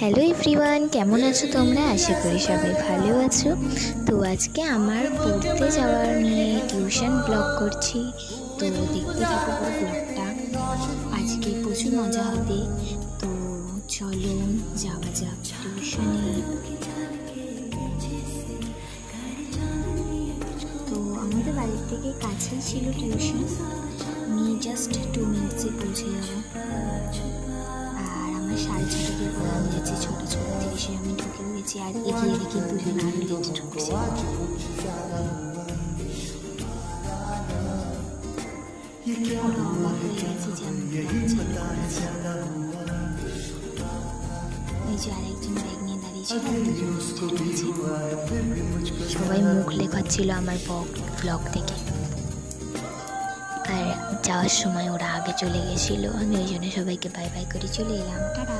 Hello everyone, কেমন আছো তোমরা? আশা করি সবাই ভালো আছো। তো আজকে আমার পড়তে যাওয়ার নিয়ে টিউশন ব্লগ করছি। তো দেখতে থাকো পুরো ব্লগটা, আজকে প্রচুর মজা হবে। তো চলো যাওয়া যাক টিউশনে। তো আমাদের বাড়ির থেকে কাছেই ছিল টিউশন, আমি জাস্ট 2 মিনিটসে পৌঁছে যাবো। আর আমার 6:30 দিয়ে পরে আমি যাচ্ছি 6:30, আমি ঢুকেও গেছি। আর এগিয়ে দেখি দুজন আরও লেট ঢুকছে। ওরা অবাক হয়ে গেছে যে আমি ব্লগ চালু করেছি। এই যে আরেকজন ব্যাগ নিয়ে দাঁড়িয়েছিল, সবাই মুখ লেখাচ্ছিল আমার ব্লগ থেকে। আর যাওয়ার সময় ওরা আগে চলে গেছিলো, আমি ওই জন্য সবাইকে বাই বাই করে চলে এলাম। টাটা।